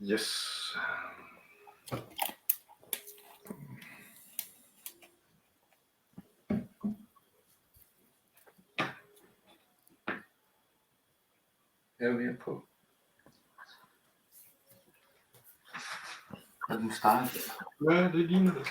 Yes. Her vi er på. Kan den starte? Ja, det ligner det.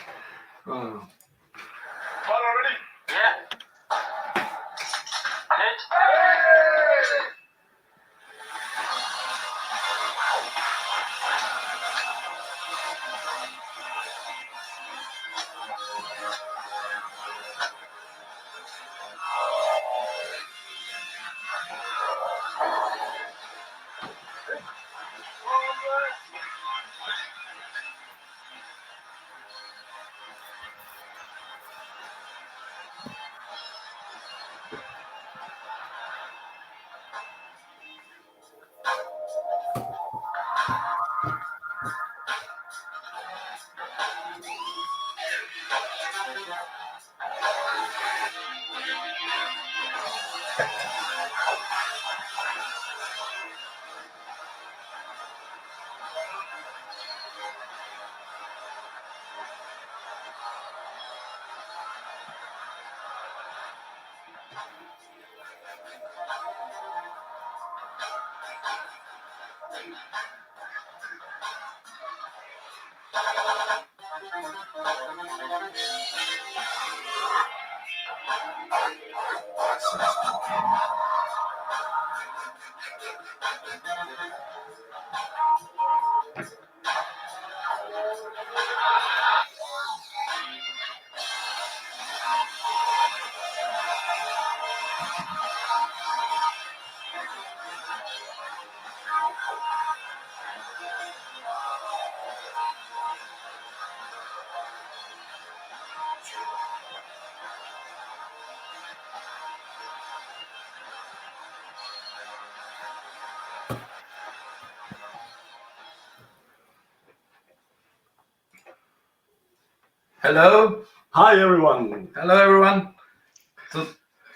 Hello. Hi everyone. Hello everyone.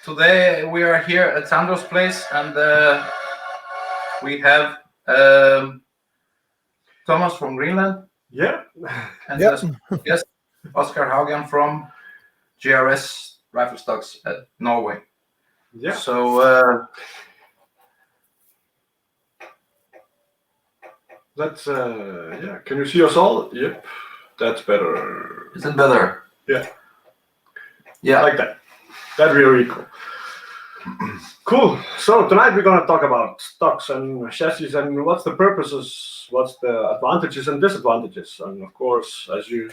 Today we are here at Sandro's place and we have Thomas from Greenland. Yeah. And yes, Oscar Haugen from GRS Rifle Stocks at Norway. Yeah. So that's yeah. Can you see us all? Yep. That's better. Is it better? Yeah. Yeah. Like that. That really cool. Cool. So tonight we're gonna talk about stocks and chassis and what's the purposes, what's the advantages and disadvantages, and of course, as you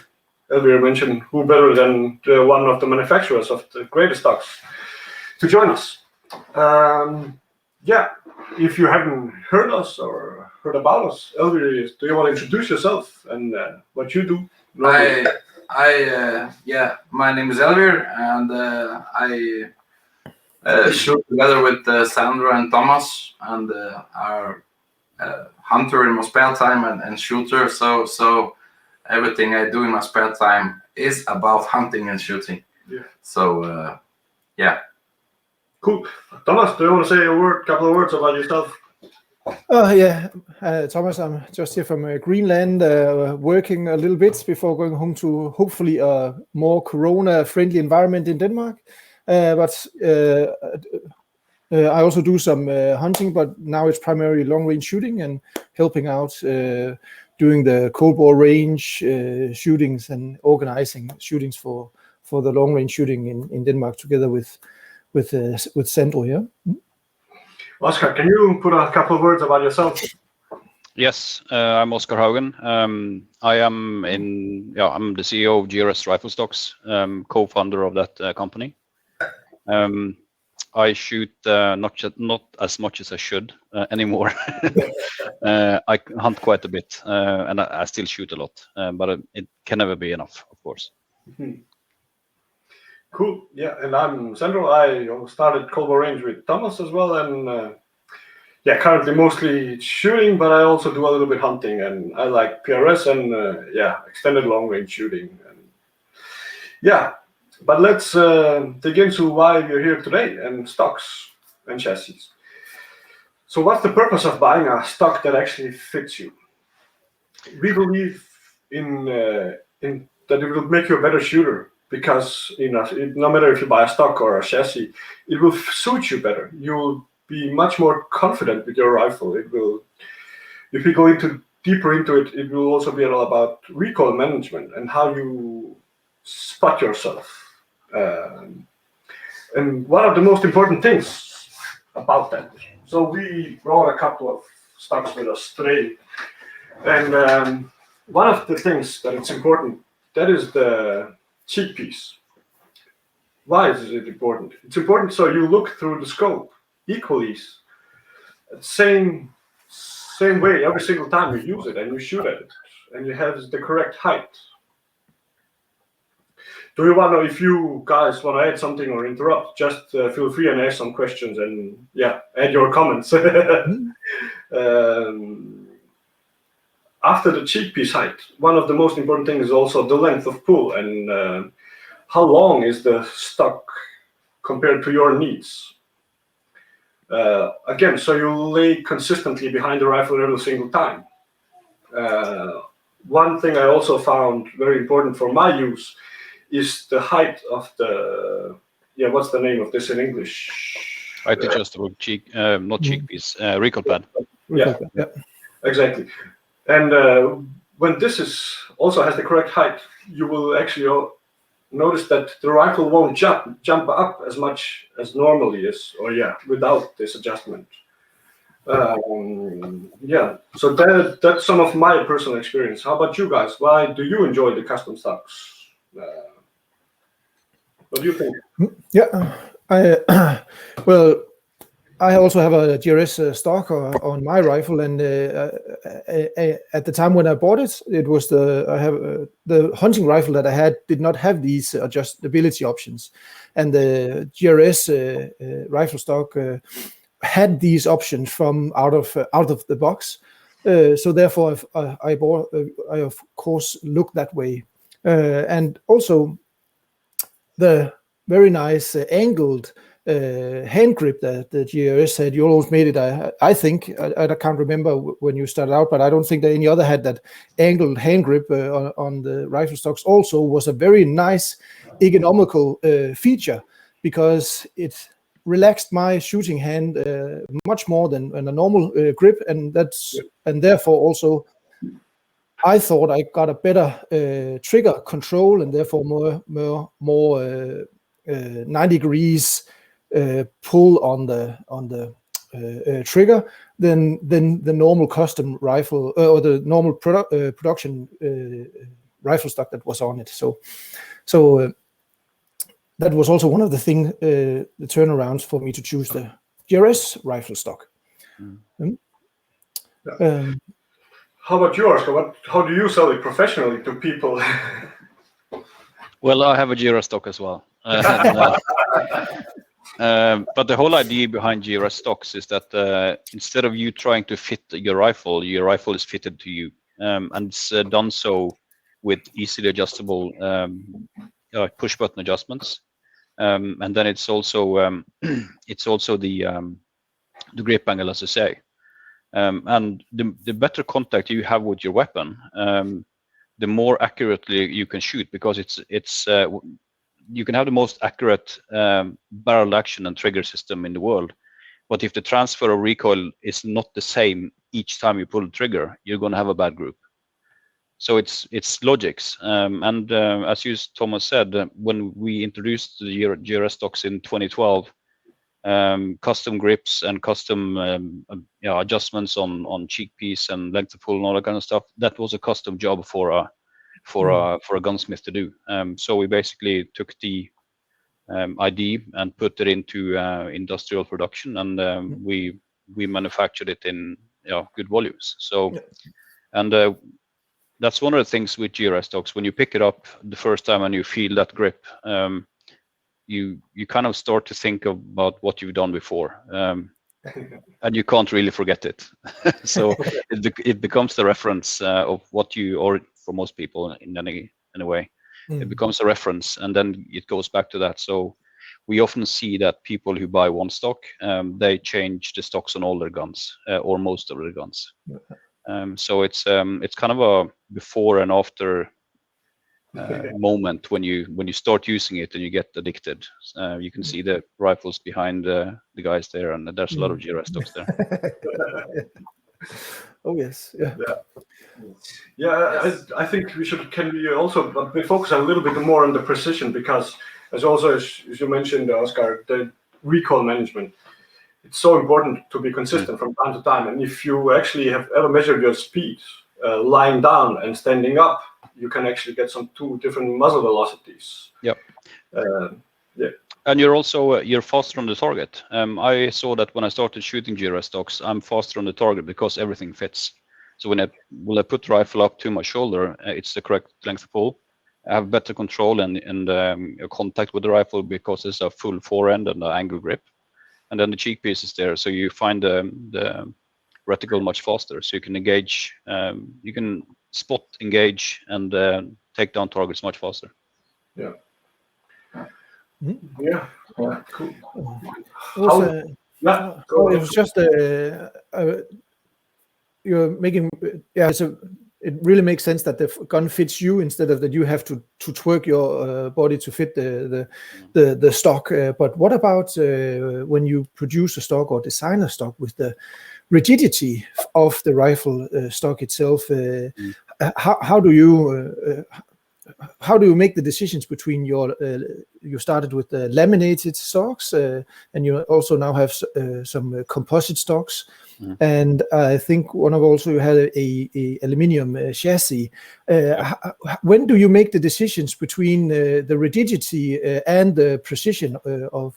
earlier mentioned, who better than one of the manufacturers of the greatest stocks to join us. Yeah. If you haven't heard us or heard about us, Elvir, do you want to introduce yourself and what you do? Yeah, my name is Elvir, and I shoot together with Sandra and Thomas, and are hunter in my spare time and shooter. So everything I do in my spare time is about hunting and shooting. Yeah. So yeah. Cool. Thomas, do you want to say a couple of words about yourself? Yeah, Thomas, I'm just here from Greenland, working a little bit before going home to hopefully a more corona-friendly environment in Denmark. But I also do some hunting, but now it's primarily long-range shooting and helping out doing the Coldbore range shootings and organizing shootings for the long-range shooting in Denmark together with Sandro here. Oscar, can you put a couple of words about yourself? Yes, I'm Oscar Haugen. I'm the CEO of GRS Rifle Stocks, co-founder of that company. I shoot not as much as I should anymore. I hunt quite a bit, and I still shoot a lot, but it can never be enough, of course. Cool. Yeah, and I'm Sandro. I started Coldbore range with Thomas as well, and currently mostly shooting, but I also do a little bit hunting, and I like PRS and extended long range shooting. And yeah, but let's dig into why we're here today and stocks and chassis. So what's the purpose of buying a stock that actually fits you? we believe in that it will make you a better shooter, because no matter if you buy a stock or a chassis, it will suit you better. You will be much more confident with your rifle. It will, if you go deeper into it, it will also be all about recoil management and how you spot yourself. And one of the most important things about that. So we brought a couple of stocks with us today, and one of the things that it's important, that is the cheek piece. Why is it important? It's important so you look through the scope equally, same way every single time you use it and you shoot at it, and you have the correct height. Do you want to, if you guys want to add something or interrupt, just feel free and ask some questions and add your comments. After the cheek piece height, one of the most important things is also the length of pull and how long is the stock compared to your needs. Again, so you lay consistently behind the rifle every single time. One thing I also found very important for my use is the height of the, what's the name of this in English? Height adjustable cheek, not cheek piece, recoil pad. Yeah, exactly. And when this also has the correct height, you will actually notice that the rifle won't jump up as much as normally is, or without this adjustment. So that's some of my personal experience. How about you guys? Why do you enjoy the custom stocks? What do you think? I also have a GRS stock on my rifle, and at the time when I bought it, it was the hunting rifle that I had did not have these adjustability options, and the GRS rifle stock had these options from out of the box. So therefore, I of course looked that way, and also the very nice angled hand grip that the GRS had. You almost made it, I think. I can't remember when you started out, but I don't think that any other had that angled hand grip on the rifle stocks. Also was a very nice ergonomical feature, because it relaxed my shooting hand much more than a normal grip, and therefore also I thought I got a better trigger control, and therefore more 90 degrees pull on the trigger than the normal custom rifle or the normal production rifle stock that was on it. So that was also one of the turnarounds for me to choose the GRS rifle stock. How about you, Oscar? How do you sell it professionally to people? Well, I have a GRS stock as well. But the whole idea behind GRS stocks is that instead of you trying to fit your rifle is fitted to you, and it's done so with easily adjustable push button adjustments, and then it's also the grip angle, as I say, and the better contact you have with your weapon, the more accurately you can shoot, because it's you can have the most accurate barrel action and trigger system in the world, but if the transfer of recoil is not the same each time you pull the trigger, you're going to have a bad group. So it's logics, and as you, Thomas, said, when we introduced the GRS stocks in 2012, custom grips and custom adjustments on cheek piece and length of pull and all that kind of stuff, that was a custom job for a gunsmith to do. So we basically took the ID and put it into industrial production, and we manufactured it in good volumes. So and that's one of the things with GRS stocks. When you pick it up the first time and you feel that grip, you kind of start to think about what you've done before, and you can't really forget it. So it becomes the reference of what you, or for most people in any way, it becomes a reference, and then it goes back to that. So we often see that people who buy one stock, they change the stocks on all their guns, or most of their guns. So it's kind of a before and after moment when you start using it and you get addicted. You can see the rifles behind the guys there, and there's a lot of GRS stocks there. Oh yes, yeah. I think can we also focus a little bit more on the precision, because as you mentioned, Oscar, the recoil management. It's so important to be consistent from time to time. And if you actually have ever measured your speed lying down and standing up, you can actually get two different muzzle velocities. Yep. Yeah. And you're faster on the target. I saw that when I started shooting GRS stocks, I'm faster on the target because everything fits. So when I put the rifle up to my shoulder, it's the correct length of pull. I have better control and contact with the rifle because it's a full forend and an angle grip. And then the cheek piece is there, so you find the reticle much faster. So you can engage, you can spot, engage, and take down targets much faster. Yeah. Mm-hmm. Yeah. Cool. It was just you're making it really makes sense that the gun fits you instead of that you have to twerk your body to fit the stock. But what about when you produce a stock or design a stock with the rigidity of the rifle stock itself? How do you make the decisions between you started with the laminated stocks and you also now have some composite stocks? And I think you had a aluminium chassis. When do you make the decisions between the rigidity and the precision of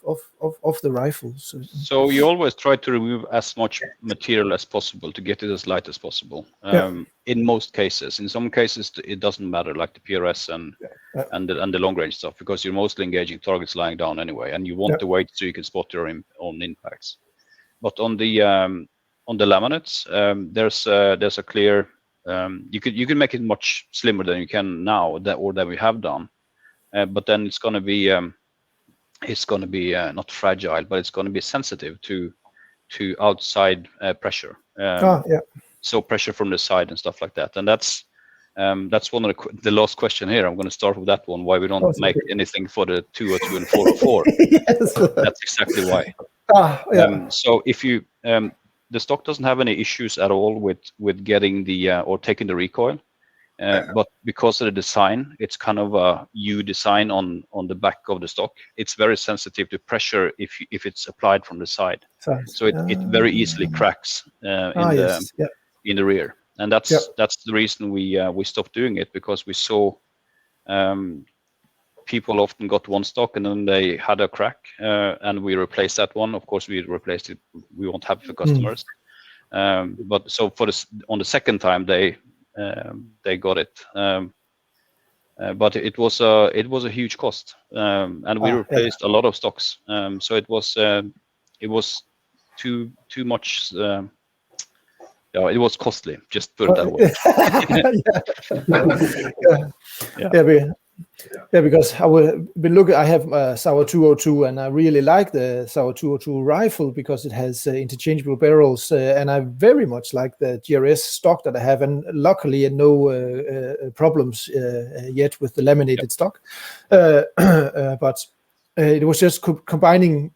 the rifles? So you always try to remove as much material as possible to get it as light as possible. In most cases, in some cases it doesn't matter, like the PRS and the long range stuff, because you're mostly engaging targets lying down anyway, and you want the weight so you can spot your own impacts. But on the laminates, there's a clear. You can make it much slimmer than you can now, that we have done, but then it's going to be not fragile, but it's going to be sensitive to outside pressure. So pressure from the side and stuff like that, and that's one of the last question here. I'm going to start with that one. Why we don't make anything for the 202 and 404? Yes. That's exactly why. So if you the stock doesn't have any issues at all with getting or taking the recoil, but because of the design, it's kind of a U design on the back of the stock. It's very sensitive to pressure if it's applied from the side. So it very easily cracks in the rear, and that's the reason we stopped doing it, because we saw people often got one stock and then they had a crack, and we replaced that one. Of course, we replaced it. We won't have it for customers. But so on the second time they got it. But it was a huge cost, and we replaced a lot of stocks. So it was too much. It was costly. Just put it that way. Because I have Sauer 202, and I really like the Sauer 202 rifle because it has interchangeable barrels, and I very much like the GRS stock that I have, and luckily no problems yet with the laminated stock. But it was just combining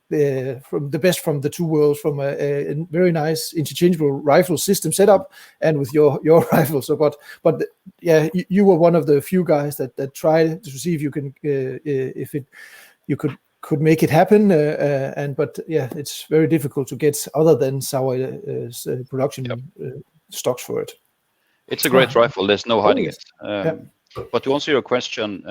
from the best from the two worlds, from a very nice interchangeable rifle system setup and with your rifle. So, but you were one of the few guys that tried to see if you can you could make it happen. But it's very difficult to get other than Sauer production stocks for it. It's a great rifle. There's no hiding it. But to answer your question,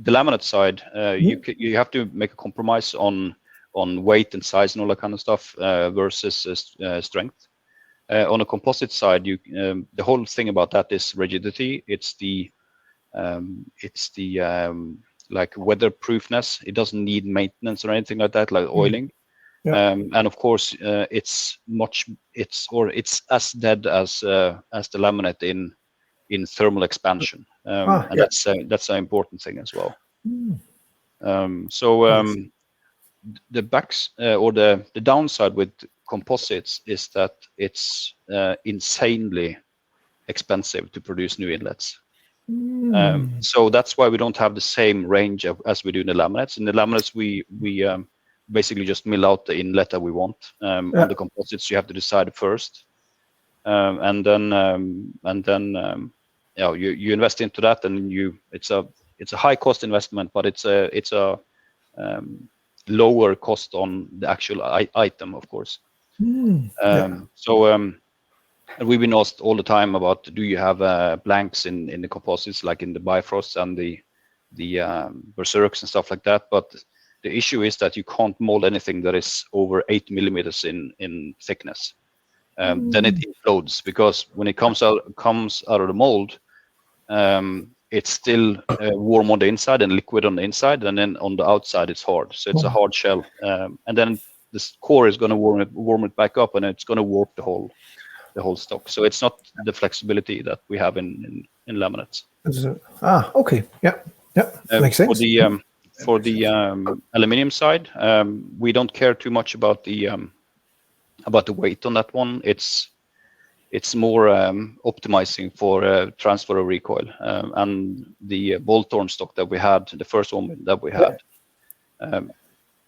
the laminate side, you have to make a compromise on weight and size and all that kind of stuff versus strength. On a composite side, the whole thing about that is rigidity. It's the like weatherproofness. It doesn't need maintenance or anything like that, like oiling. And of course, it's as dead as the laminate in thermal expansion. And that's an important thing as well. The backs or the downside with composites is that it's insanely expensive to produce new inlets. So that's why we don't have the same range as we do in the laminates. In the laminates, we basically just mill out the inlet that we want. On the composites, you have to decide first, and then you invest into that, and it's a high cost investment, but it's a lower cost on the actual item, of course. And we've been asked all the time about, do you have blanks in the composites, like in the Bifrost and the Berserks and stuff like that? But the issue is that you can't mold anything that is over 8 millimeters in thickness. Then it implodes, because when it comes out of the mold, it's still warm on the inside and liquid on the inside, and then on the outside it's hard. So it's a hard shell, and then this core is going to warm it back up, and it's going to warp the whole stock. So it's not the flexibility that we have in laminates. Okay, yeah, makes sense. For the aluminium side, we don't care too much about the weight on that one. It's more optimizing for transfer of recoil, and the bolt-on stock that we had, the first one that we had.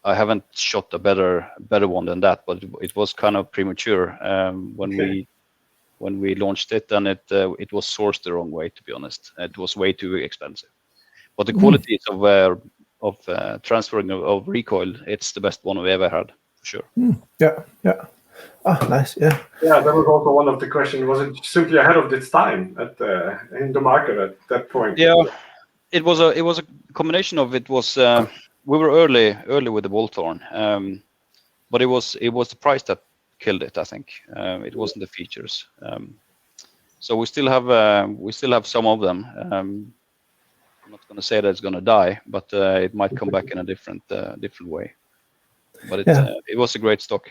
I haven't shot a better one than that, but it was kind of premature when we launched it, and it was sourced the wrong way, to be honest. It was way too expensive. But the quality of transferring of recoil, it's the best one we ever had, for sure. Yeah. Nice. Yeah, that was also one of the questions. Was it simply ahead of its time in the market at that point? Yeah, it was a combination of it. Was we were early with the bolt-on, but it was the price that killed it, I think. It wasn't the features. So we still have some of them. I'm not going to say that it's going to die, but it might come back in a different way. But it was a great stock.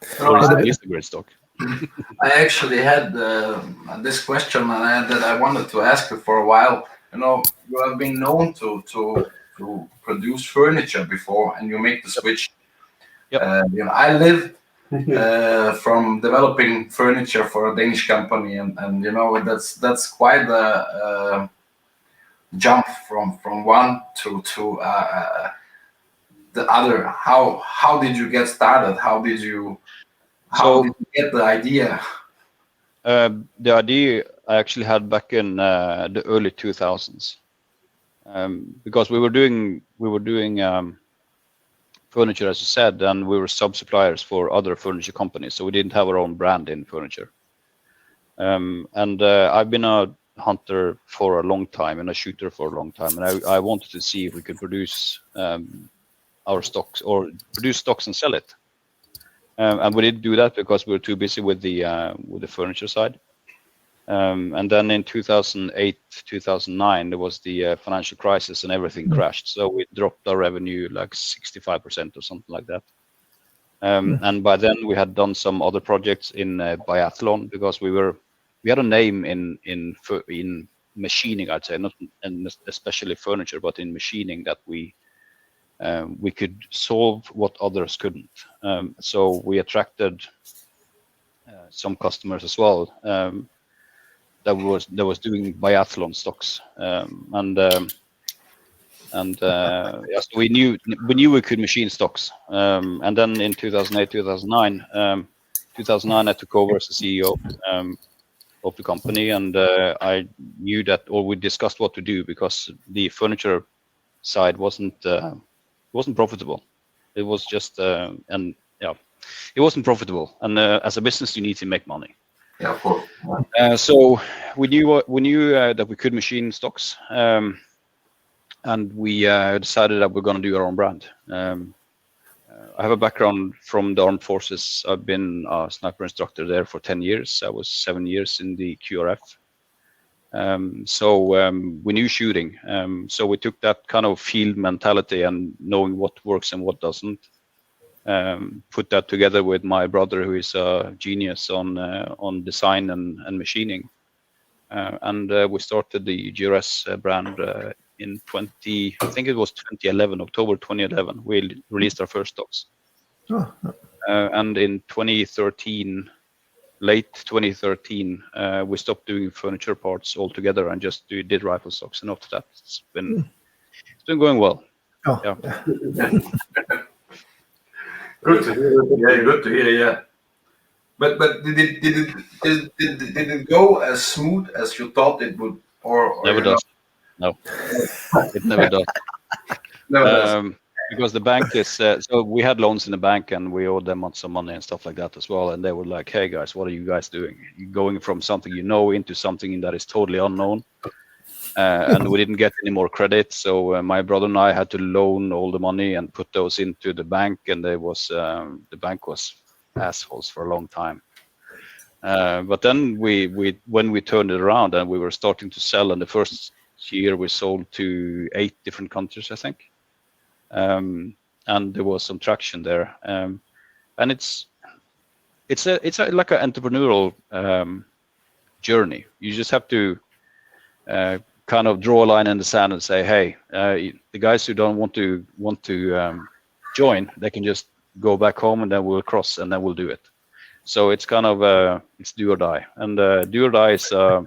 It is a great stock. I actually had this question that I wanted to ask you for a while. You have been known to produce furniture before, and you make the switch. Yep. I lived from developing furniture for a Danish company, and that's quite a jump from one to the other. How did you get started? How did you get the idea? The idea I actually had back in the early 2000s, because we were doing furniture, as you said, and we were sub-suppliers for other furniture companies, so we didn't have our own brand in furniture. And I've been a hunter for a long time and a shooter for a long time, and I wanted to see if we could produce our stocks, or produce stocks and sell it. And we didn't do that because we were too busy with the furniture side. And then in 2008, 2009, there was the financial crisis and everything crashed. So we dropped our revenue like 65% or something like that. And by then we had done some other projects in biathlon, because we had a name in machining, I'd say, not especially furniture, but in machining, that we could solve what others couldn't. So we attracted some customers as well that was doing biathlon stocks, so we knew we could machine stocks. And then in 2008, 2009, I took over as the CEO of the company, and I knew that, or we discussed what to do, because the furniture side wasn't profitable. It was just it wasn't profitable, and as a business you need to make money. Yeah, of course. So we knew that we could machine stocks, and we decided that we're going to do our own brand. I have a background from the armed forces. I've been a sniper instructor there for 10 years. I was 7 years in the QRF. So we knew shooting. So we took that kind of field mentality and knowing what works and what doesn't. Put that together with my brother, who is a genius on design and machining. And we started the GRS brand in 2011, October 2011. We released our first stocks. And in 2013, late 2013, we stopped doing furniture parts altogether and just did rifle stocks. And after that, it's been going well. Oh, Yeah. Good to hear. Yeah, good to hear. Yeah. But did it go as smooth as you thought it would, or Never does. No, it never does. Never does. Because the bank is so we had loans in the bank and we owed them some money and stuff like that as well. And they were like, "Hey guys, what are you guys doing? You're going from something you know into something that is totally unknown." And we didn't get any more credit, so my brother and I had to loan all the money and put those into the bank. And there was the bank was assholes for a long time. But then when we turned it around and we were starting to sell, and the first year we sold to 8 different countries, I think. And there was some traction there, and it's like an entrepreneurial journey. You just have to kind of draw a line in the sand and say, hey, the guys who don't want to join, they can just go back home, and then we'll cross, and then we'll do it. So it's kind of it's do or die, and do or die is a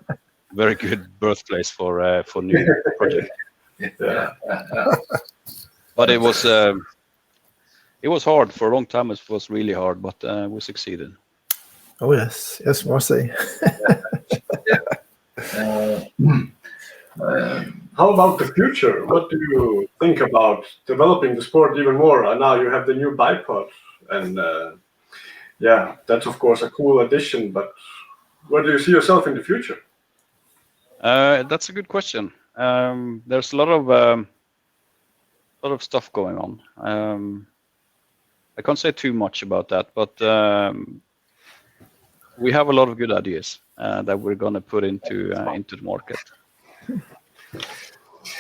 very good birthplace for new project. Yeah. But it was hard for a long time. It was really hard, but we succeeded. Oh yes, must say. How about the future? What do you think about developing the sport even more? And now you have the new bipod, and yeah, that's of course a cool addition. But where do you see yourself in the future? That's a good question. There's a lot of stuff going on. I can't say too much about that, but we have a lot of good ideas that we're going to put into the market.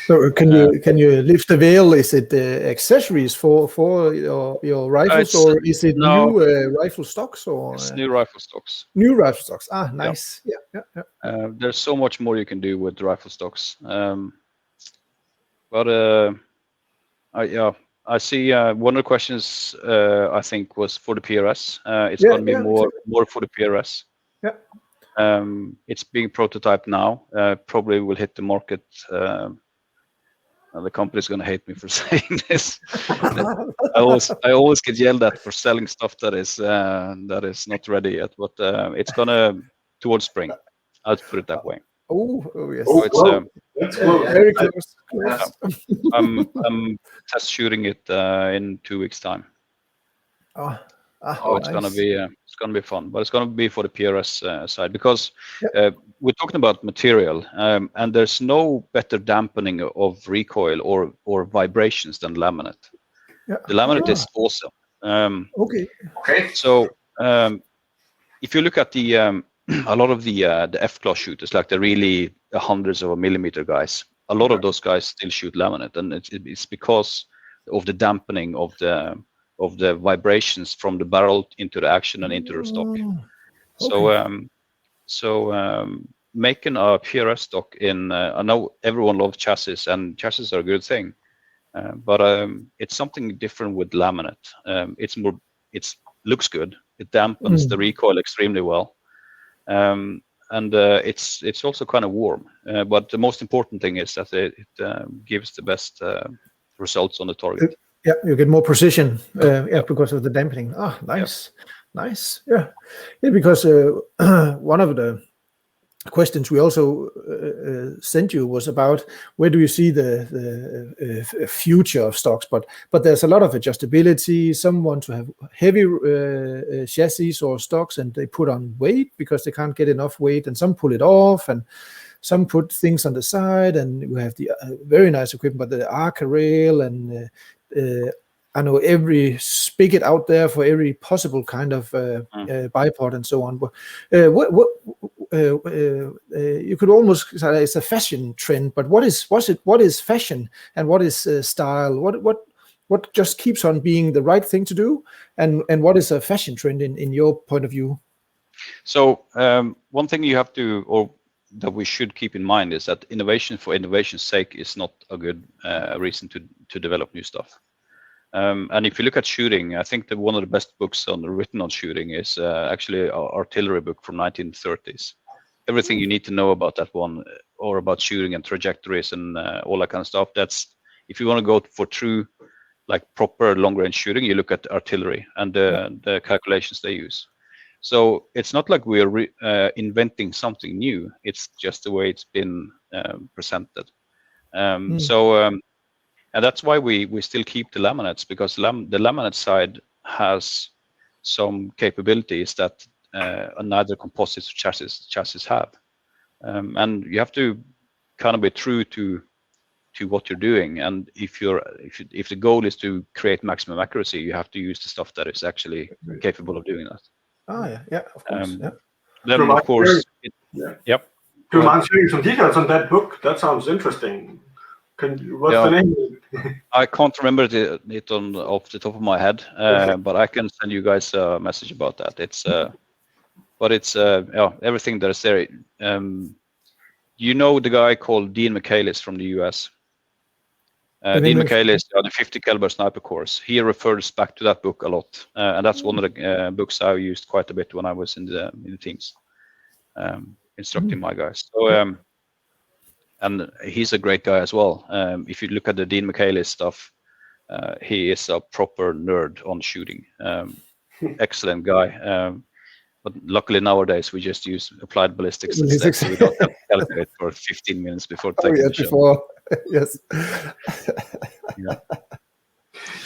So can you lift the veil? Is it accessories for your rifles, or is it new rifle stocks? Or it's new rifle stocks. New rifle stocks. Ah, nice. Yeah. There's so much more you can do with rifle stocks. I see one of the questions I think was for the PRS. It's going to be more for the PRS. Yeah. It's being prototyped now. Probably will hit the market. The company's going to hate me for saying this. I always get yelled at for selling stuff that is not ready yet. But it's gonna towards spring. I'll put it that way. Oh yes. So it's That's close. very close. I'm test shooting it in 2 weeks' time. So it's gonna be fun, but it's gonna be for the PRS side, because we're talking about material, and there's no better dampening of recoil or vibrations than laminate. Yeah. The laminate is awesome. Okay. So if you look at the a lot of the F-class shooters, like the really hundreds of a millimeter guys, a lot of those guys still shoot laminate, and it's because of the dampening of the vibrations from the barrel into the action and into the stock. Okay. So making a PRS stock in, I know everyone loves chassis, and chassis are a good thing, but it's something different with laminate. It looks good. It dampens the recoil extremely well, and it's also kind of warm. But the most important thing is that it gives the best results on the target. Yeah, you get more precision. Because of the dampening. Ah, nice. Yeah, because one of the questions we also sent you was about where do you see the future of stocks, but there's a lot of adjustability. Some want to have heavy chassis or stocks, and they put on weight because they can't get enough weight, and some pull it off, and some put things on the side, and we have the very nice equipment, but the Arca rail, and I know every spigot out there for every possible kind of bipod and so on. But you could almost say it's a fashion trend. But what is fashion, and what is style? What just keeps on being the right thing to do, and what is a fashion trend in your point of view? So one thing you have to, or that we should keep in mind, is that innovation for innovation's sake is not a good reason to develop new stuff. And if you look at shooting, I think that one of the best books written on shooting is actually an artillery book from 1930s. Everything you need to know about that one, or about shooting and trajectories and all that kind of stuff. That's if you want to go for true, like proper long-range shooting, you look at artillery and the calculations they use. So it's not like we're inventing something new. It's just the way it's been presented. And that's why we still keep the laminates, because the laminate side has some capabilities that neither composites or chassis have. And you have to kind of be true to what you're doing. And if the goal is to create maximum accuracy, you have to use the stuff that is actually capable of doing that. Oh yeah, of course. Then of course, yep. Do you mind sharing some details on that book? That sounds interesting. What's the name? I can't remember it off the top of my head, but I can send you guys a message about that. It's everything that is there. You know the guy called Dean McAlis from the US. Dean McAlis, the 50 caliber sniper course. He refers back to that book a lot, and that's one of the books I used quite a bit when I was in the teams, instructing my guys. So. And he's a great guy as well. If you look at the Dean McAlis stuff, he is a proper nerd on shooting. Excellent guy. But luckily nowadays we just use applied ballistics instead, so we don't have to calculate for 15 minutes before taking the shot. Yes.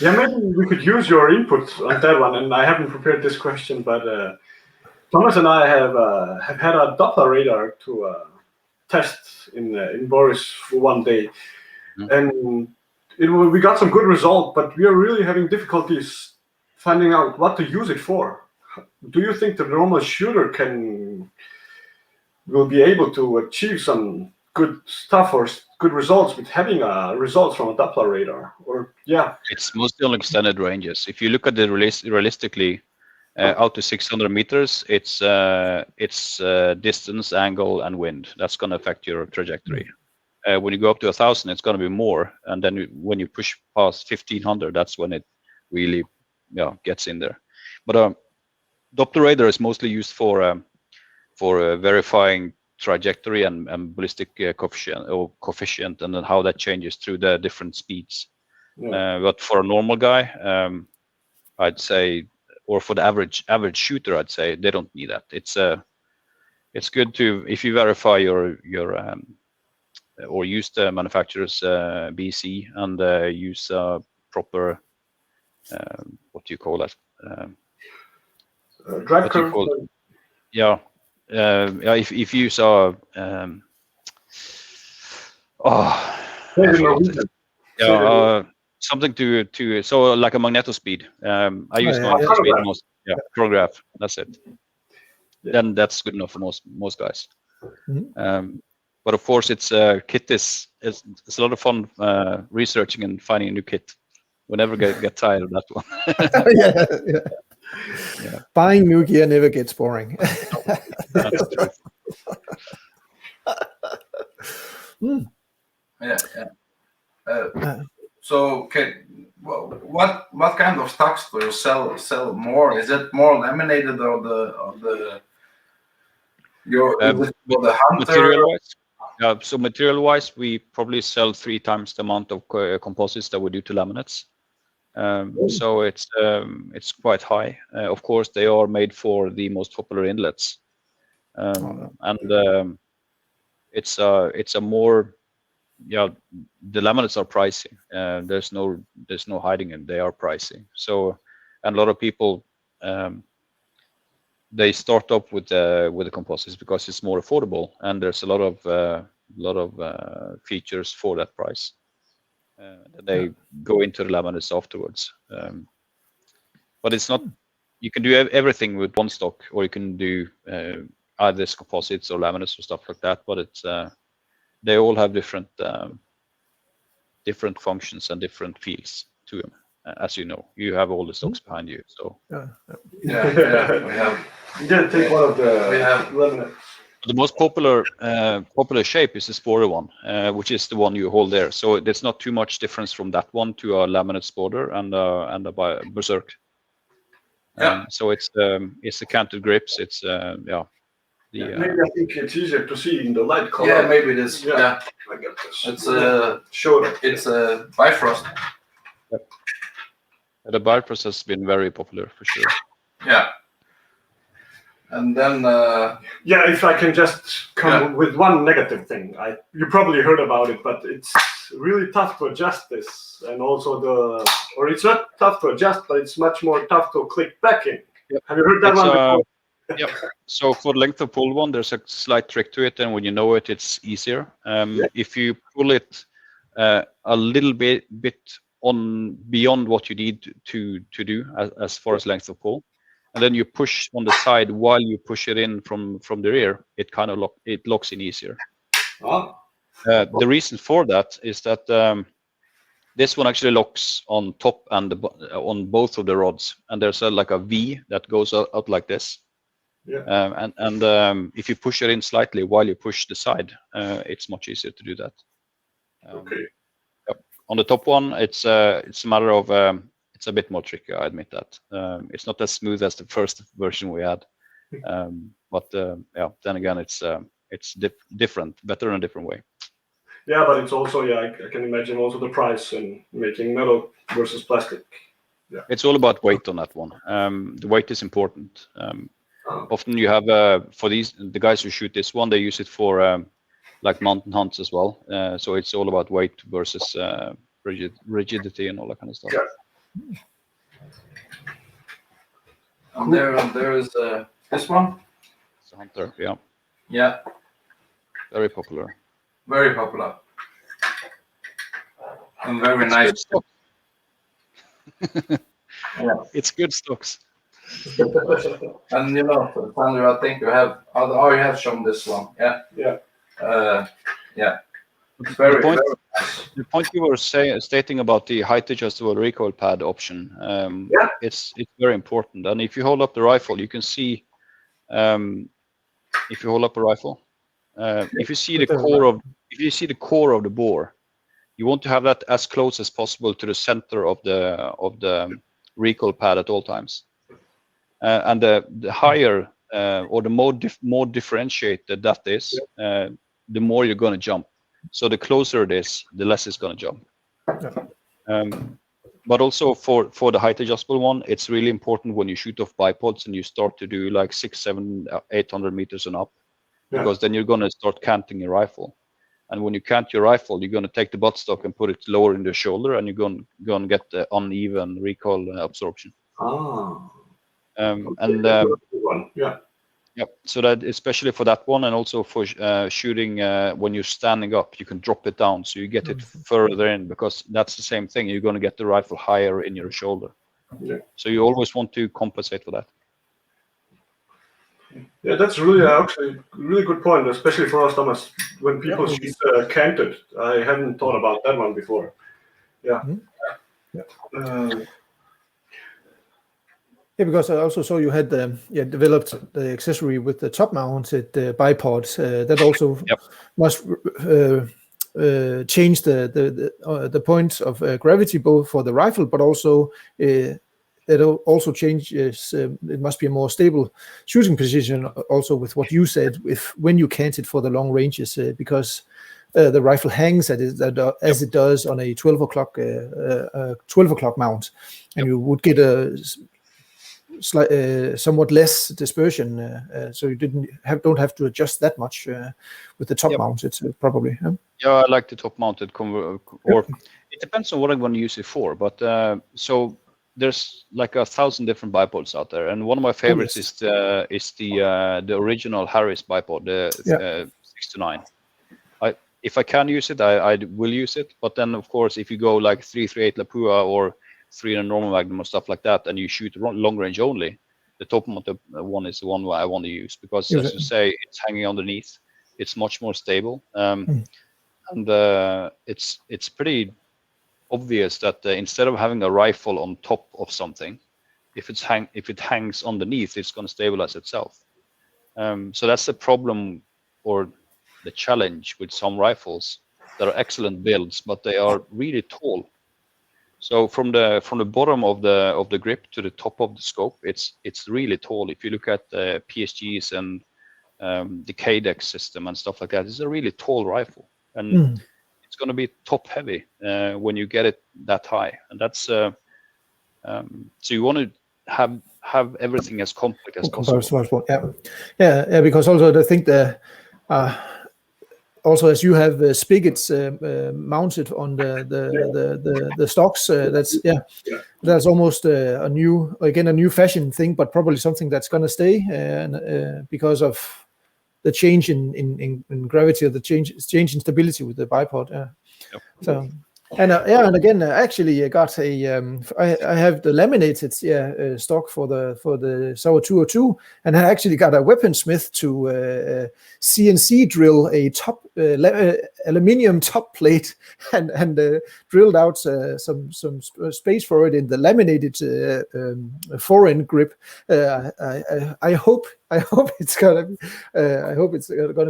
Yeah, maybe we could use your input on that one. And I haven't prepared this question, but Thomas and I have had a Doppler radar to test in Boris for one day, and we got some good result, but we are really having difficulties finding out what to use it for. Do you think the normal shooter will be able to achieve some good stuff or good results with having results from a Doppler radar? Or it's mostly on extended ranges. If you look at it realistically, out to 600 meters, it's distance, angle, and wind. That's going to affect your trajectory. When you go up to 1,000, it's going to be more, and then when you push past 1,500, that's when it really gets in there. But Doppler radar is mostly used for verifying trajectory and ballistic coefficient, and then how that changes through the different speeds. But for a normal guy, I'd say, or for the average shooter, I'd say they don't need that. It's good to, if you verify your or use the manufacturer's BC and use proper what do you call that? Drag curve. If you use something to so like a magnetospeed. I use magnetospeed most. Chronograph. That's it. Then that's good enough for most guys. But of course, it's kit it's a lot of fun researching and finding a new kit. We never get tired of that one. Buying new gear never gets boring. That's true. So, what kind of stocks do you sell more? Is it more laminated or the hunter? Material-wise, so material-wise, we probably sell 3 times the amount of composites that we do to laminates. So it's quite high. Of course, they are made for the most popular inlets, and it's a more the laminates are pricey. There's no hiding it. They are pricey. So, and a lot of people they start up with the composites because it's more affordable, and there's a lot of features for that price. They go into the laminates afterwards. But it's not. You can do everything with one stock, or you can do either composites or laminates or stuff like that. But it's they all have different functions and different feels to them. As you know, you have all the stocks behind you. So we have. You didn't take one of the. We have. laminates. The most popular shape is the spoiler one, which is the one you hold there. So there's not too much difference from that one to a laminate spoiler and a berserk. So it's the canted grips. It's maybe I think it's easier to see in the light color. Yeah, maybe it is. Yeah, I get this. it's a Bifrost. Yep. The Bifrost has been very popular for sure. Yeah. And then if I can just come with one negative thing, you probably heard about it, but it's really tough to adjust this, and also it's not tough to adjust, but it's much more tough to click back in. Yep. Have you heard that one before? Yep. So for the length of pull one, there's a slight trick to it, and when you know it, it's easier. If you pull it a little bit on beyond what you need to do as far as length of pull, and then you push on the side while you push it in from the rear, it kind of locks in easier. The reason for that is that this one actually locks on top and on both of the rods, and there's like a V that goes out like this. And if you push it in slightly while you push the side, it's much easier to do that. On the top one, it's a matter of it's a bit more tricky. I admit that. It's not as smooth as the first version we had, but then again, it's different, better in a different way. Yeah, but it's also I can imagine also the price and making metal versus plastic. Yeah, it's all about weight on that one. The weight is important. Often you have for the guys who shoot this one, they use it for like mountain hunts as well. So it's all about weight versus rigidity and all that kind of stuff. Yeah. And there is this one. It's a Hunter, yeah. Yeah. Very popular. Very popular. And very nice. It's good stocks. And Sandra, I think you have shown this one. Yeah. It's very nice. The point you were stating about the height adjustable recoil pad option, it's very important. And if you hold up the rifle, you can see. If you hold up a rifle, if you see the core of the bore, you want to have that as close as possible to the center of the recoil pad at all times. And the higher or the more differentiated that is, the more you're going to jump. So the closer it is, the less it's going to jump. But also for the height adjustable one, it's really important when you shoot off bipods and you start to do like 600, 700, 800 meters and up, because then you're going to start canting your rifle. And when you cant your rifle, you're going to take the buttstock and put it lower in the shoulder, and you're going to get the uneven recoil absorption. So that especially for that one, and also for shooting when you're standing up, you can drop it down so you get it further in, because that's the same thing. You're going to get the rifle higher in your shoulder. So you always want to compensate for that. Yeah, that's really actually a really good point, especially for us, Thomas. When people shoot canted, I hadn't thought about that one before. Because I also saw you had developed the accessory with the top-mounted bipods. That also must change the points of gravity, both for the rifle, but also it also changes. It must be a more stable shooting position. Also, with what you said, when you cant it for the long ranges, because the rifle hangs as it does on a 12 o'clock mount, and you would get a somewhat less dispersion, so you don't have to adjust that much with the top mount. It's probably I like the top mounted or it depends on what I'm going to use it for. But so there's like 1,000 different bipods out there, and one of my favorites is the original Harris bipod, the 6-9. If I can use it, I will use it. But then of course, if you go like 338 Lapua or 3 in a normal Magnum or stuff like that, and you shoot long range only, the top mounted one is the one I want to use, because as you say, it's hanging underneath. It's much more stable, and it's pretty obvious that instead of having a rifle on top of something, if it hangs underneath, it's going to stabilize itself. So that's the problem or the challenge with some rifles that are excellent builds, but they are really tall. So from the bottom of the grip to the top of the scope, it's really tall. If you look at the PSGs and the KDEX system and stuff like that, it's a really tall rifle, and it's going to be top heavy when you get it that high, and that's so you want to have everything as compact as possible. Yeah, because also I think also as you have spigots mounted on the stocks, that's almost a new fashion thing, but probably something that's going to stay because of the change in gravity, or the change in stability with the bipod. Yep. So. And and again, actually, I got I have the laminated stock for the Sauer 202, and I actually got a weaponsmith to CNC drill a top aluminium top plate and drilled out some space for it in the laminated forend grip. I hope it's gonna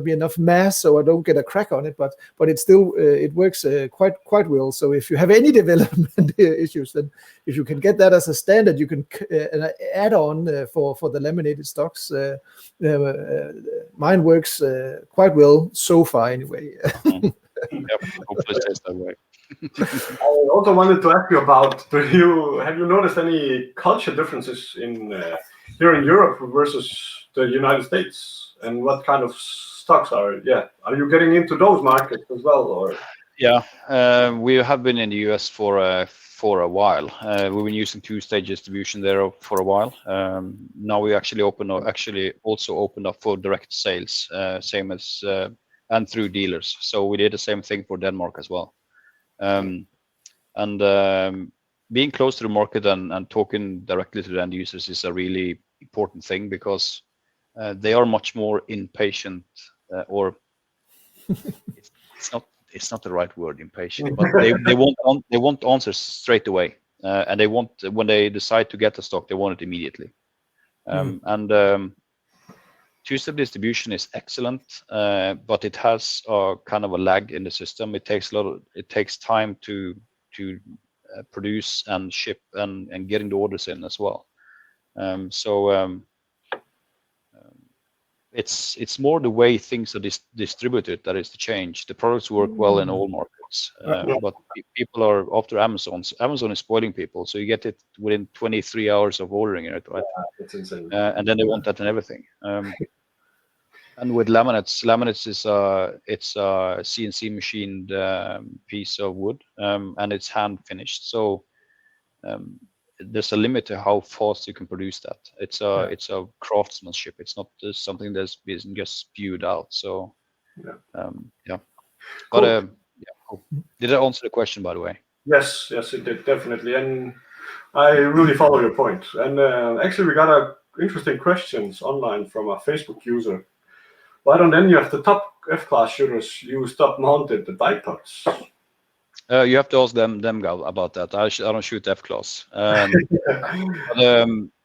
be enough mass so I don't get a crack on it, but it still it works quite well. So if you have any development issues, then if you can get that as a standard, you can add on for the laminated stocks. Mine works quite well so far, anyway. Yep, hopefully it stays that way. I also wanted to ask you about: have you noticed any culture differences in here in Europe versus the United States, and what kind of stocks are you getting into those markets as well, or? Yeah, we have been in the US for a while. We've been using two-stage distribution there for a while. Now we actually also opened up for direct sales, same as and through dealers. So we did the same thing for Denmark as well. Being close to the market and talking directly to the end users is a really important thing, because they are much more impatient, or it's not the right word, impatient, but they want answers straight away, and they want, when they decide to get the stock, they want it immediately. Two-step distribution is excellent, but it has kind of a lag in the system. It takes time to produce and ship and getting the orders in as well. It's more the way things are distributed that is the change. The products work well in all markets, but people are after Amazon. Amazon is spoiling people, so you get it within 23 hours of ordering it, right? That's insane. And then they want that and everything. And with laminates is it's a CNC machined piece of wood, and it's hand finished. So there's a limit to how fast you can produce that. It's a craftsmanship. It's not just something that's been just spewed out. So Cool. But cool. Did I answer the question, by the way? Yes, it did, definitely, and I really follow your point. And actually, we got a interesting questions online from a Facebook user. Why don't any of the top F-class shooters use top-mounted bipods? You have to ask them about that. I don't shoot F-class.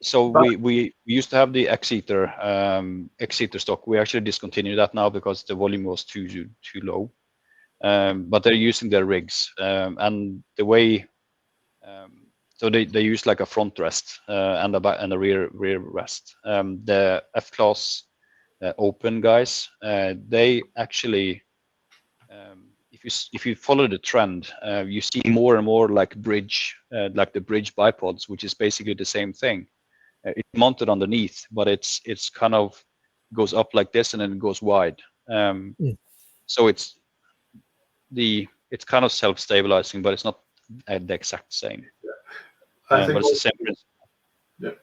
So we used to have the X-Eater stock. We actually discontinued that now because the volume was too low. But they're using their rigs, and the way so they use like a front rest and a rear rest. The F-class open guys, they actually if you follow the trend, you see more and more like the bridge bipods, which is basically the same thing. It's mounted underneath, but it's kind of goes up like this and then it goes wide. So it's kind of self-stabilizing, but it's not the exact same. I think but it's the same principle. Yeah.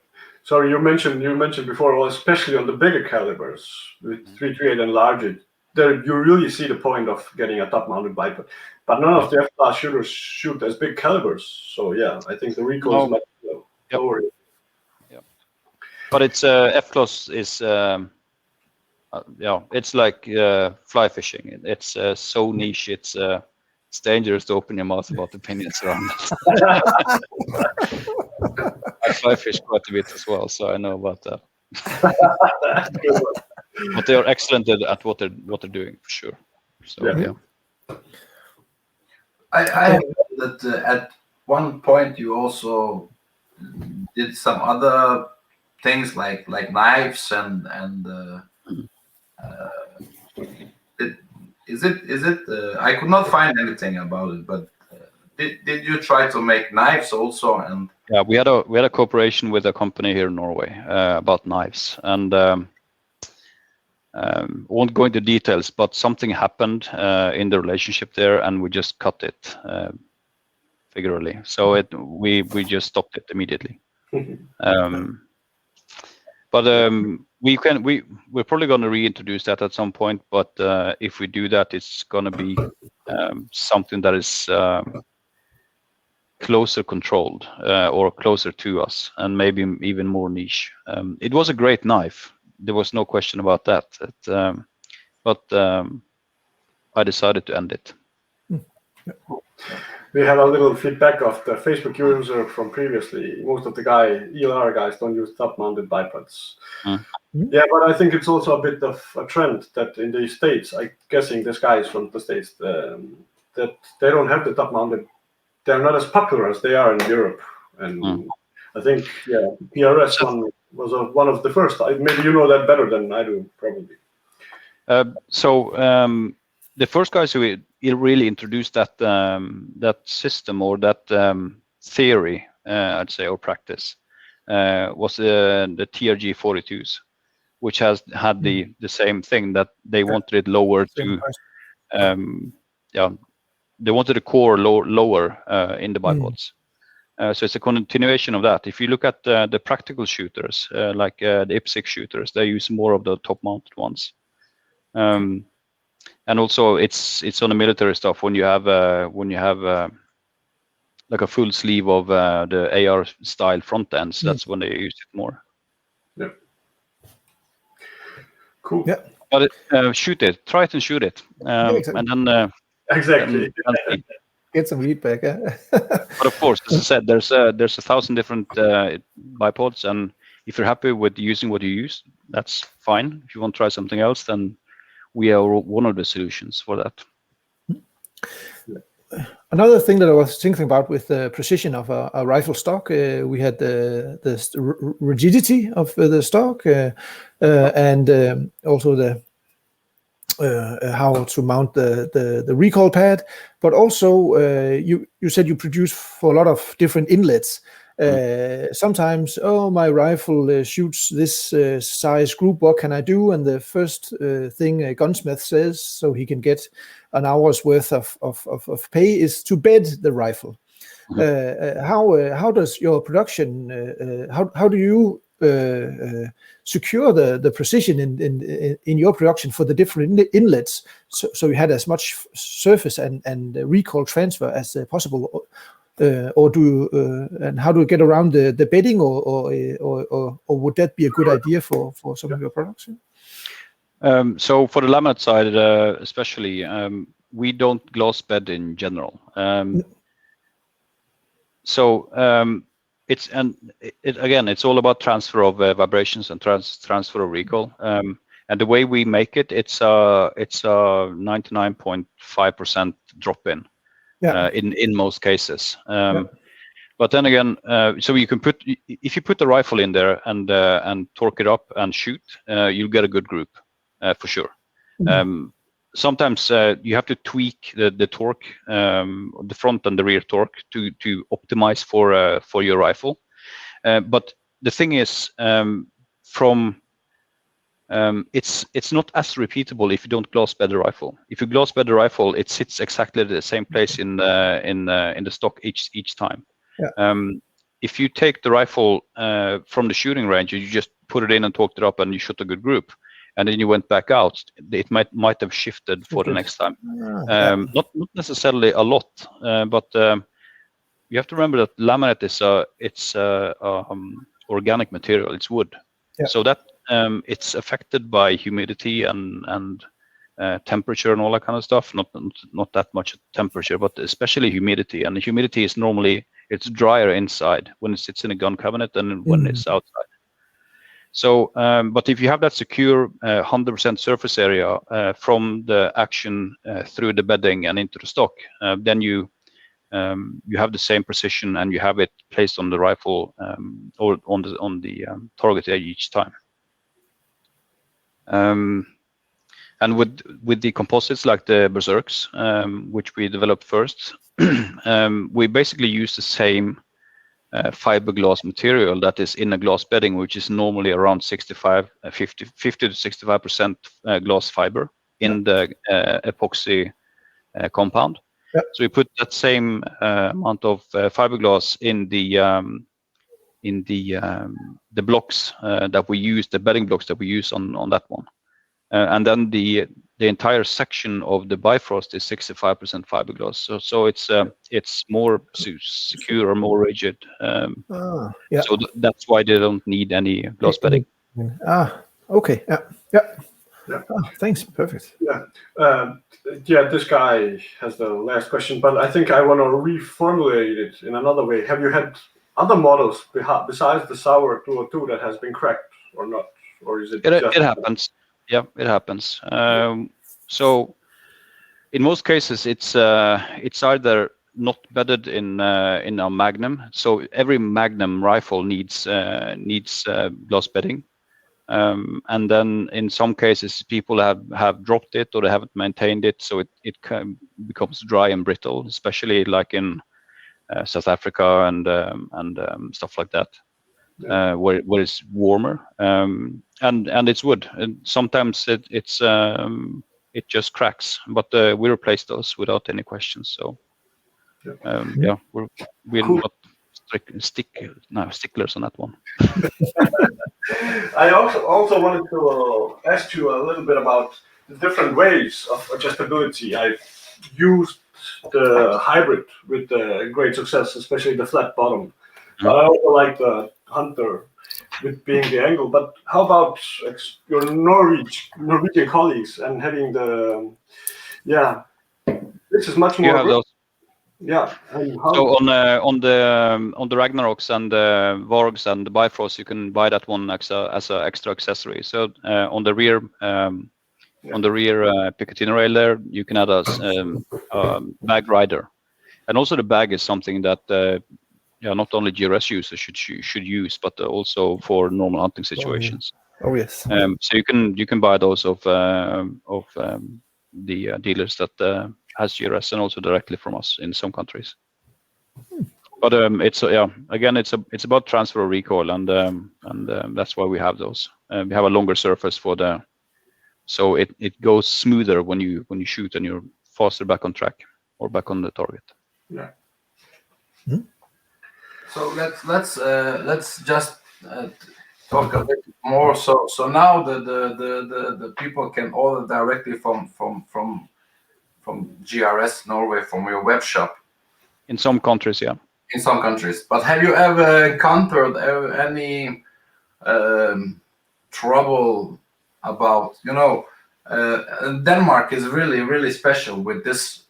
Sorry, you mentioned before, well, especially on the bigger calibers with 338 and larger, there you really see the point of getting a top-mounted bipod. But none of the F-class shooters shoot as big calibers, so I think the recoil is much lower. Yeah. But it's F-class is it's like fly fishing. It's so niche. It's dangerous to open your mouth about opinions around it. I fly fish quite a bit as well, so I know about that. but they are excellent at what they're doing for sure. So Yeah. I heard that at one point you also did some other things like knives and is it I could not find anything about it, but did you try to make knives also? And yeah, we had a cooperation with a company here in Norway about knives, and won't go into details, but something happened in the relationship there, and we just cut it figuratively. So we just stopped it immediately. But we're probably going to reintroduce that at some point. But if we do that, it's going to be something that is closer controlled or closer to us, and maybe even more niche. It was a great knife. There was no question about that. But I decided to end it. We had a little feedback of the Facebook user from previously. Most of the ELR guys don't use top-mounted bipods. Yeah, but I think it's also a bit of a trend that in the States, I'm guessing this guy is from the States, that they don't have the top-mounted. They're not as popular as they are in Europe. And I think, PRS one was one of the first. Maybe you know that better than I do, probably. The first guys who really introduced that system or that theory, I'd say, or practice, was the TRG 42s, which had the same thing, that they wanted it lower to, they wanted the core lower in the bipods. So it's a continuation of that. If you look at the practical shooters, like the IPSC shooters, they use more of the top-mounted ones. And also, it's on the military stuff. When you have like a full sleeve of the AR style front ends, that's when they use it more. Yeah. Cool. Yeah. But shoot it, try it and shoot it, exactly. and then Exactly. Get some feedback. But of course, as I said, there's 1,000 different bipods, and if you're happy with using what you use, that's fine. If you want to try something else, then we are one of the solutions for that. Another thing that I was thinking about with the precision of a rifle stock, we had the rigidity of the stock, and also the how to mount the recoil pad, but also you said you produce for a lot of different inlets. Sometimes, my rifle shoots this size group, what can I do? And the first thing a gunsmith says, so he can get an hour's worth of pay, is to bed the rifle. How does your production, how do you secure the precision in your production for the different inlets, so you had as much surface and recoil transfer as possible? Or do you, and how do you get around the bedding, or would that be a good idea for some of your products? So for the laminate side, especially, we don't gloss bed in general. It's all about transfer of vibrations and transfer of recoil. And the way we make it, it's a 99.5% drop in. In most cases, but then again, so you can if you put the rifle in there and torque it up and shoot, you'll get a good group for sure. Sometimes you have to tweak the torque, the front and the rear torque, to optimize for your rifle. But the thing is, it's not as repeatable if you don't gloss bed the rifle. If you gloss bed the rifle, it sits exactly the same place in the stock each time. If you take the rifle from the shooting range, you just put it in and torqued it up, and you shot a good group, and then you went back out, it might have shifted for the next time. Not necessarily a lot, but you have to remember that laminate is organic material. It's wood, so that it's affected by humidity and temperature and all that kind of stuff. Not that much temperature, but especially humidity. And the humidity is normally, it's drier inside when it sits in a gun cabinet than when it's outside. So, but if you have that secure 100% surface area from the action through the bedding and into the stock, then you have the same precision and you have it placed on the rifle or on the target edge each time. And with the composites like the Berserks, which we developed first, we basically use the same fiberglass material that is in a glass bedding, which is normally around 50 to 65% glass fiber in the epoxy compound. Yep. So we put that same amount of fiberglass in the blocks that we use, the bedding blocks that we use on that one. And then the entire section of the Bifrost is 65% fiberglass. So it's more secure or more rigid. Yeah. So that's why they don't need any glass bedding. Okay. Yeah. Thanks. Perfect. Yeah, this guy has the last question, but I think I want to reformulate it in another way. Have you had other models besides the Sauer 202 that has been cracked or not? Or is it It happens. Yeah, it happens. So in most cases, it's either not bedded in our Magnum. So every Magnum rifle needs glass bedding, and then in some cases people have dropped it or they haven't maintained it, so it becomes dry and brittle, especially like in South Africa and stuff like that. Where it's warmer, and it's wood, and sometimes it just cracks, but we replace those without any questions. So we're Cool. not sticklers on that one. I also wanted to ask you a little bit about the different ways of adjustability. I've used the hybrid with great success, especially the flat bottom. But I also like the Hunter with being the angle. But how about your Norwegian colleagues and having the this is much more. You have those. Yeah. And how, So on the Ragnaroks and the Vargs and the Bifrost, you can buy that one as an extra accessory. So on the rear Picatinny rail there, you can add a bag rider, and also the bag is something that not only GRS users should use, but also for normal hunting situations. Oh yes. So you can buy those of the dealers that has GRS, and also directly from us in some countries. But it's about transfer of recoil, and that's why we have those. We have a longer surface so it goes smoother when you shoot, and you're faster back on track or back on the target. Yeah. Hmm? So let's just talk a bit more. So now the people can order directly from GRS Norway, from your web shop. In some countries, yeah. In some countries, but have you ever encountered any trouble about Denmark is really special with this.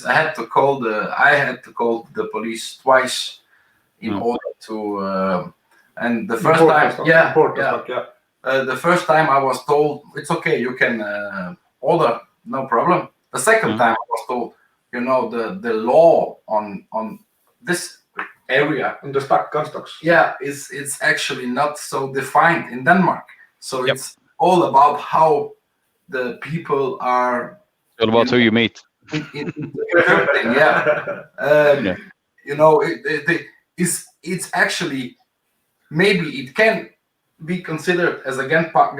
I had to call the police twice in order to and the first time the first time I was told it's okay, you can order, no problem. The second time I was told, the law on this area and the gun stocks. Yeah, it's actually not so defined in Denmark. So it's all about how the people are. It's all about who you meet. Interpreting, it's actually, maybe it can be considered as a gun part,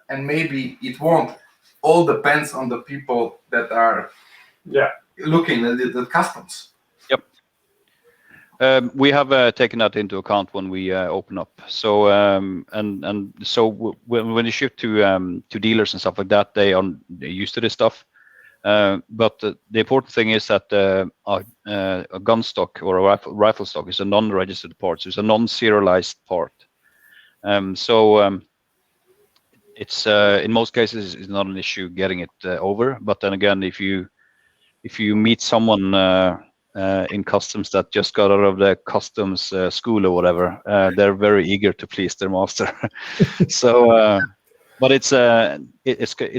and maybe it won't. All depends on the people that are looking at the customs. We have taken that into account when we open up. So so when you ship to dealers and stuff like that, they're used to this stuff. But the important thing is that a gun stock or a rifle stock is a non-registered part. So it's a non-serialized part. It's in most cases it's not an issue getting it over. But then again, if you meet someone in customs that just got out of the customs school or whatever. They're very eager to please their master. So, but it's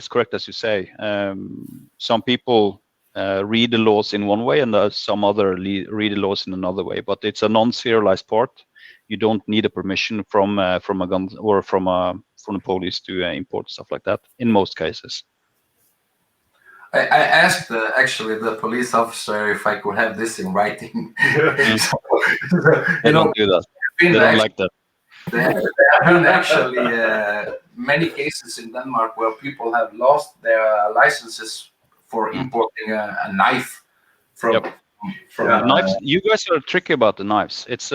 correct as you say. Some people read the laws in one way, and some other read the laws in another way. But it's a non-serialized part. You don't need a permission from a gun or from the police to import stuff like that in most cases. I asked actually the police officer if I could have this in writing. They don't do that. They don't like that. There have been actually many cases in Denmark where people have lost their licenses for importing a knife from. Knives. You guys are tricky about the knives. It's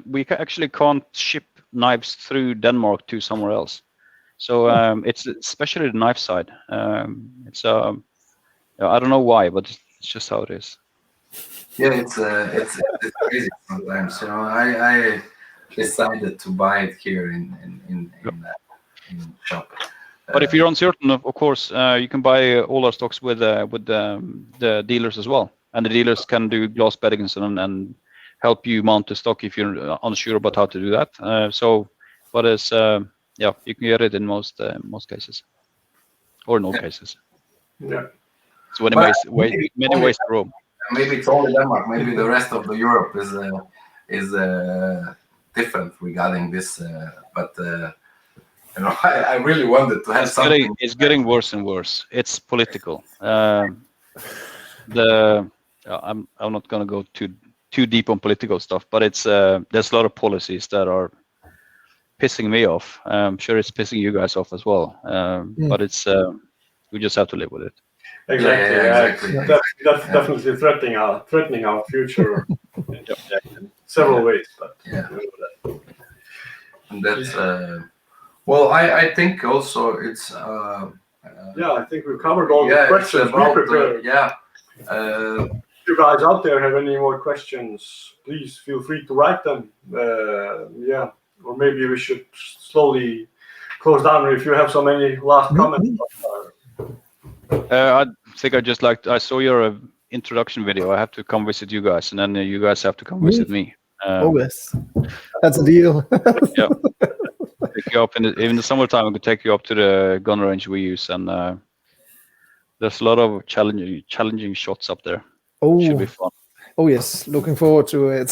we actually can't ship knives through Denmark to somewhere else. So it's especially the knife side. It's I don't know why, but it's just how it is. Yeah, it's crazy sometimes. You know, I decided to buy it here in shop. But if you're uncertain, of course, you can buy all our stocks with the dealers as well, and the dealers can do glass beddings and help you mount the stock if you're unsure about how to do that. But it's you can get it in most cases, or in all cases. Yeah. So many ways to roam. Maybe it's only Denmark. Maybe the rest of the Europe is different regarding this. But you know, I really wanted to have something. It's getting worse and worse. It's political. I'm not going to go too deep on political stuff, but it's there's a lot of policies that are pissing me off. I'm sure it's pissing you guys off as well. But it's we just have to live with it. Exactly. Yeah, exactly. That's definitely threatening our future in several ways. But yeah, and that's well. I think also it's. I think we've covered all the questions we prepared. If you guys out there have any more questions, please feel free to write them. Or maybe we should slowly close down if you have so many last comments. I think I saw your introduction video. I have to come visit you guys, and then you guys have to come visit me. Yes, that's a deal. Yeah, take you up in the summertime. I could take you up to the gun range we use, and there's a lot of challenging shots up there. Should be fun. Oh yes, looking forward to it.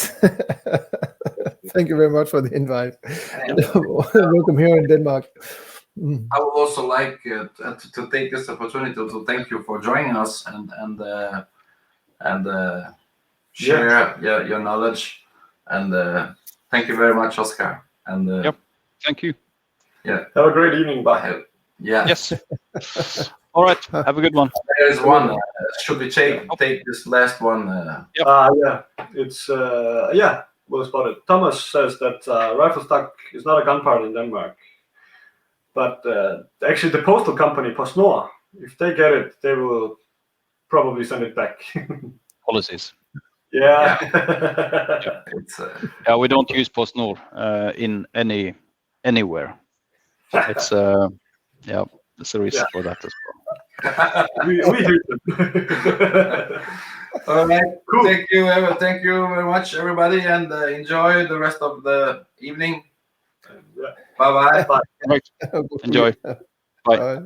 Thank you very much for the invite. Welcome here in Denmark. I would also like to take this opportunity to thank you for joining us and share your knowledge. And thank you very much, Oscar. And thank you. Yeah. Have a great evening. Bye. Yeah. Yes. All right. Have a good one. There is one. Should we take this last one? It's well spotted. Thomas says that rifle stock is not a gun part in Denmark. But actually, the postal company, PostNord, if they get it, they will probably send it back. Policies. Yeah. We don't use PostNord in anywhere. It's there's a reason for that as well. we hate them. All right. Cool. Thank you very much, everybody, and enjoy the rest of the evening. Bye-bye. Bye. Right. Enjoy. Bye. Bye.